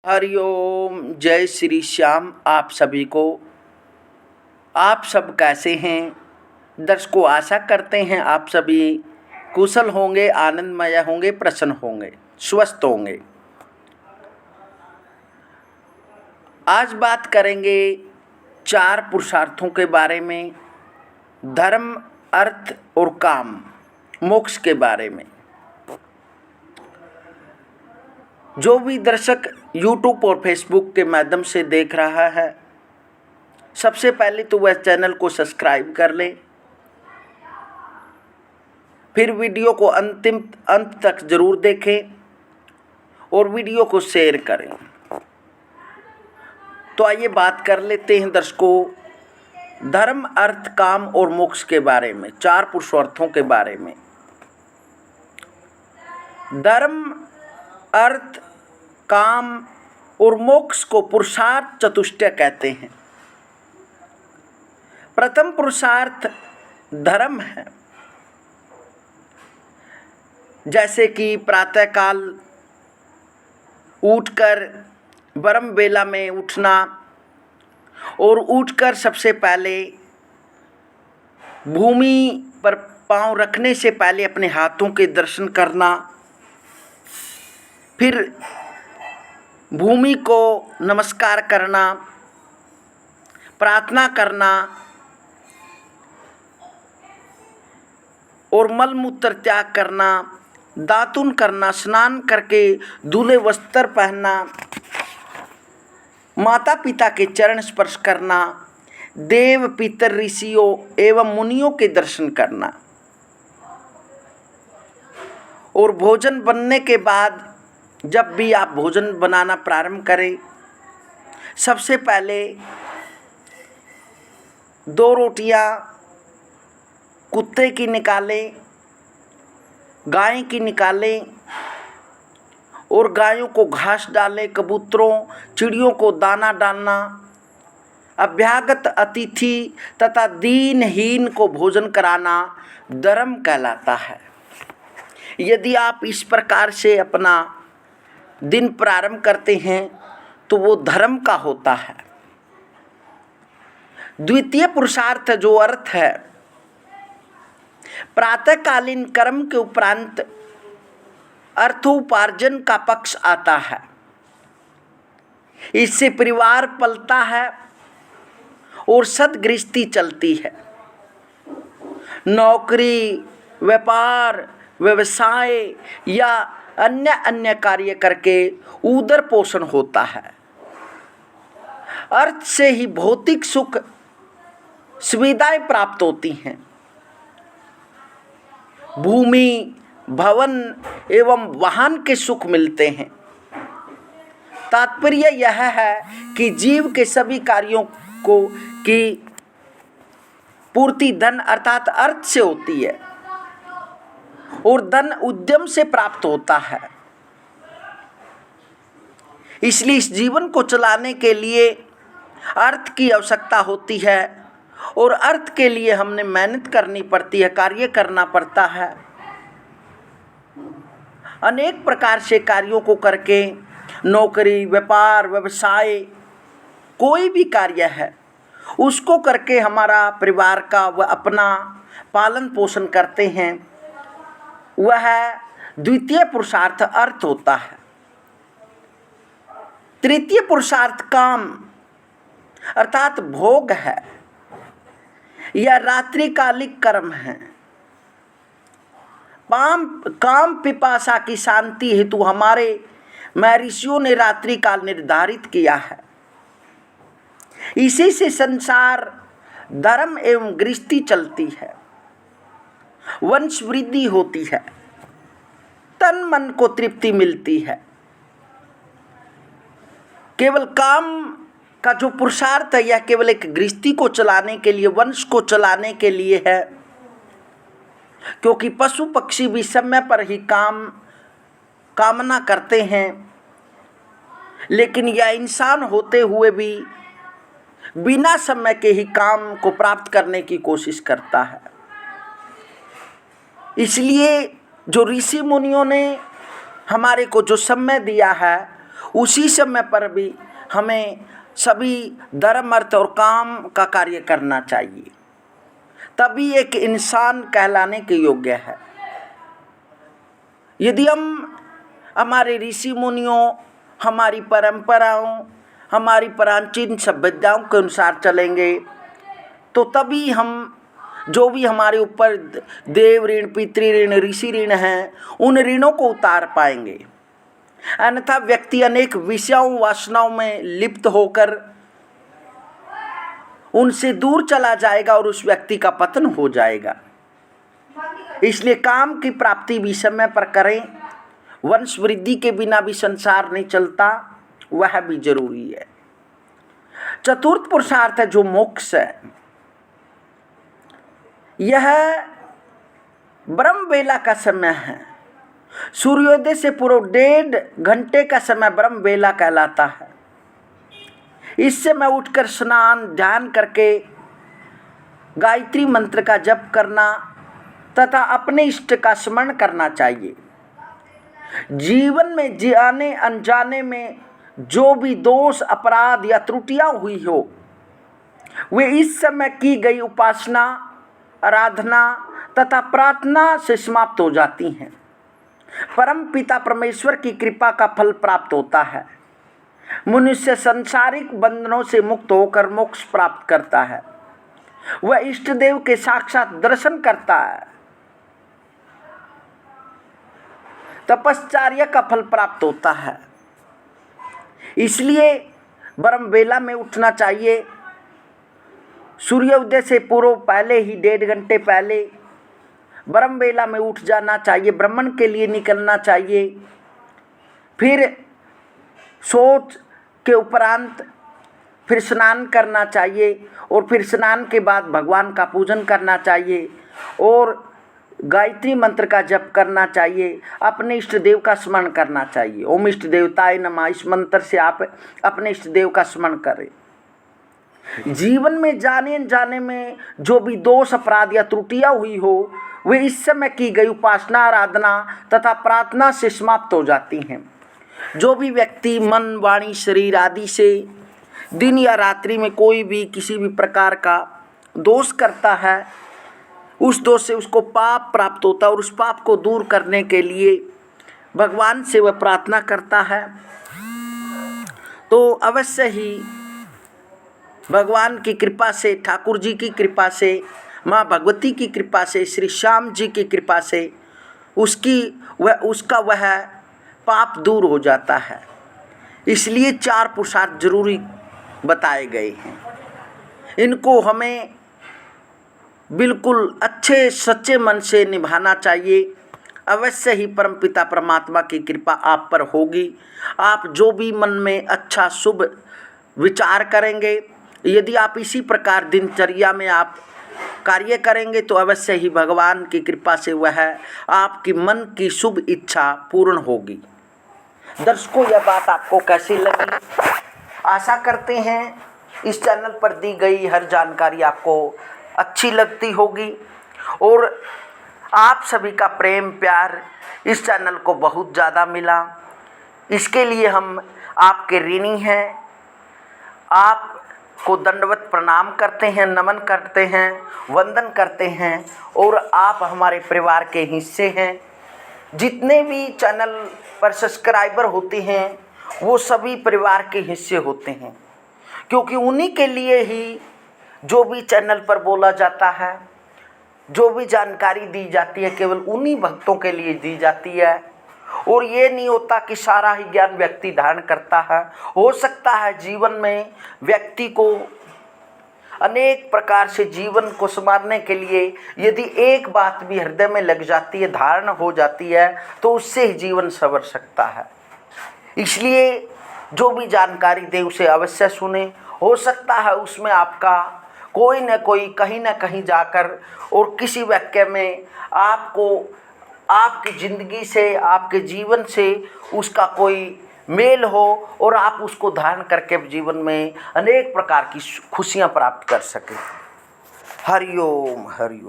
हरिओम, जय श्री श्याम आप सभी को। आप सब कैसे हैं? दर्शकों, आशा करते हैं आप सभी कुशल होंगे, आनंदमय होंगे, प्रसन्न होंगे, स्वस्थ होंगे। आज बात करेंगे 4 पुरुषार्थों के बारे में, धर्म, अर्थ और काम, मोक्ष के बारे में। जो भी दर्शक YouTube और Facebook के माध्यम से देख रहा है, सबसे पहले तो वह चैनल को सब्सक्राइब कर लें, फिर वीडियो को अंत तक जरूर देखें और वीडियो को शेयर करें। तो आइए बात कर लेते हैं दर्शकों, धर्म, अर्थ, काम और मोक्ष के बारे में, 4 पुरुषार्थों के बारे में। धर्म, अर्थ, काम और मोक्ष को पुरुषार्थ चतुष्टय कहते हैं। प्रथम पुरुषार्थ धर्म है, जैसे कि प्रातःकाल उठकर ब्रह्म बेला में उठना और उठकर सबसे पहले भूमि पर पांव रखने से पहले अपने हाथों के दर्शन करना, फिर भूमि को नमस्कार करना, प्रार्थना करना और मल मूत्र त्याग करना, दातुन करना, स्नान करके धुले वस्त्र पहनना, माता पिता के चरण स्पर्श करना, देव पितर ऋषियों एवं मुनियों के दर्शन करना और भोजन बनने के बाद जब भी आप भोजन बनाना प्रारंभ करें, सबसे पहले 2 रोटियां कुत्ते की निकालें, गाय की निकालें और गायों को घास डालें, कबूतरों चिड़ियों को दाना डालना, अभ्यागत अतिथि तथा दीनहीन को भोजन कराना धर्म कहलाता है। यदि आप इस प्रकार से अपना दिन प्रारंभ करते हैं तो वो धर्म का होता है। द्वितीय पुरुषार्थ जो अर्थ है, प्रातःकालीन कर्म के उपरांत अर्थोपार्जन का पक्ष आता है। इससे परिवार पलता है और सद्गृहस्थी चलती है। नौकरी, व्यापार, व्यवसाय या अन्य कार्य करके उदर पोषण होता है। अर्थ से ही भौतिक सुख सुविधाएं प्राप्त होती हैं। भूमि, भवन एवं वाहन के सुख मिलते हैं। तात्पर्य यह है कि जीव के सभी कार्यों की पूर्ति धन अर्थात अर्थ से होती है और धन उद्यम से प्राप्त होता है। इसलिए इस जीवन को चलाने के लिए अर्थ की आवश्यकता होती है और अर्थ के लिए हमने मेहनत करनी पड़ती है, कार्य करना पड़ता है। अनेक प्रकार से कार्यों को करके, नौकरी, व्यापार, व्यवसाय, कोई भी कार्य है उसको करके हमारा परिवार का व अपना पालन पोषण करते हैं। वह द्वितीय पुरुषार्थ अर्थ होता है। तृतीय पुरुषार्थ काम अर्थात भोग है। यह रात्रिकालिक कर्म है। काम पिपासा की शांति हेतु हमारे महर्षियों ने रात्रि काल निर्धारित किया है। इसी से संसार, धर्म एवं गृहस्थी चलती है, वंश वृद्धि होती है, तन मन को तृप्ति मिलती है। केवल काम का जो पुरुषार्थ है यह केवल एक गृहस्थी को चलाने के लिए, वंश को चलाने के लिए है, क्योंकि पशु पक्षी भी समय पर ही कामना करते हैं, लेकिन यह इंसान होते हुए भी बिना समय के ही काम को प्राप्त करने की कोशिश करता है। इसलिए जो ऋषि मुनियों ने हमारे को जो समय दिया है उसी समय पर भी हमें सभी धर्म, अर्थ और काम का कार्य करना चाहिए, तभी एक इंसान कहलाने के योग्य है। यदि हम हमारे ऋषि मुनियों, हमारी परंपराओं, हमारी प्राचीन सभ्यताओं के अनुसार चलेंगे तो तभी हम जो भी हमारे ऊपर देव ऋण, पितृ ऋण, ऋषि ऋण हैं, उन ऋणों को उतार पाएंगे। अन्यथा व्यक्ति अनेक विषयों, वासनाओं में लिप्त होकर उनसे दूर चला जाएगा और उस व्यक्ति का पतन हो जाएगा। इसलिए काम की प्राप्ति भी समय पर करें। वंश वृद्धि के बिना भी संसार नहीं चलता, वह भी जरूरी है। चतुर्थ पुरुषार्थ है जो मोक्ष है, यह ब्रह्म बेला का समय है। सूर्योदय से पूर्व 1.5 घंटे का समय ब्रह्म बेला कहलाता है। इस समय उठकर स्नान ध्यान करके गायत्री मंत्र का जप करना तथा अपने इष्ट का स्मरण करना चाहिए। जीवन में जाने अनजाने में जो भी दोष, अपराध या त्रुटियां हुई हो, वे इस समय की गई उपासना, आराधना तथा प्रार्थना से समाप्त हो जाती हैं। परम पिता परमेश्वर की कृपा का फल प्राप्त होता है। मनुष्य सांसारिक बंधनों से मुक्त होकर मोक्ष प्राप्त करता है। वह इष्ट देव के साक्षात दर्शन करता है। तपश्चर्या का फल प्राप्त होता है। इसलिए ब्रह्म बेला में उठना चाहिए। सूर्योदय से पूर्व पहले ही 1.5 घंटे पहले ब्रह्म बेला में उठ जाना चाहिए। ब्राह्मण के लिए निकलना चाहिए। फिर सोच के उपरांत फिर स्नान करना चाहिए और फिर स्नान के बाद भगवान का पूजन करना चाहिए और गायत्री मंत्र का जप करना चाहिए। अपने इष्ट देव का स्मरण करना चाहिए। ओम इष्ट देवताय नमः, इस मंत्र से आप अपने इष्ट देव का स्मरण करें। जीवन में जाने अनजाने में जो भी दोष, अपराध या त्रुटियां हुई हो, वे इस समय की गई उपासना, आराधना तथा प्रार्थना से समाप्त हो जाती हैं। जो भी व्यक्ति मन, वाणी, शरीर आदि से दिन या रात्रि में कोई भी किसी भी प्रकार का दोष करता है, उस दोष से उसको पाप प्राप्त होता है और उस पाप को दूर करने के लिए भगवान से वह प्रार्थना करता है तो अवश्य ही भगवान की कृपा से, ठाकुर जी की कृपा से, माँ भगवती की कृपा से, श्री श्याम जी की कृपा से उसका वह पाप दूर हो जाता है। इसलिए 4 पुरुषार्थ जरूरी बताए गए हैं। इनको हमें बिल्कुल अच्छे सच्चे मन से निभाना चाहिए। अवश्य ही परमपिता परमात्मा की कृपा आप पर होगी। आप जो भी मन में अच्छा शुभ विचार करेंगे, यदि आप इसी प्रकार दिनचर्या में आप कार्य करेंगे तो अवश्य ही भगवान की कृपा से वह आपकी मन की शुभ इच्छा पूर्ण होगी। दर्शकों, यह बात आपको कैसी लगी? आशा करते हैं इस चैनल पर दी गई हर जानकारी आपको अच्छी लगती होगी और आप सभी का प्रेम प्यार इस चैनल को बहुत ज़्यादा मिला। इसके लिए हम आपके ऋणी हैं। आपको दंडवत प्रणाम करते हैं, नमन करते हैं, वंदन करते हैं और आप हमारे परिवार के हिस्से हैं। जितने भी चैनल पर सब्सक्राइबर होते हैं वो सभी परिवार के हिस्से होते हैं, क्योंकि उन्हीं के लिए ही जो भी चैनल पर बोला जाता है, जो भी जानकारी दी जाती है, केवल उन्हीं भक्तों के लिए दी जाती है। और ये नहीं होता कि सारा ही ज्ञान व्यक्ति धारण करता है। हो सकता है जीवन में व्यक्ति को अनेक प्रकार से जीवन को संवारने के लिए यदि एक बात भी हृदय में लग जाती है, धारण हो जाती है, तो उससे ही जीवन संवर सकता है। इसलिए जो भी जानकारी दे उसे अवश्य सुने। हो सकता है उसमें आपका कोई न कोई कहीं न कहीं जाकर और किसी वाक्य में आपको आपकी ज़िंदगी से, आपके जीवन से उसका कोई मेल हो और आप उसको धारण करके जीवन में अनेक प्रकार की खुशियाँ प्राप्त कर सकें। हरिओम हरिओम।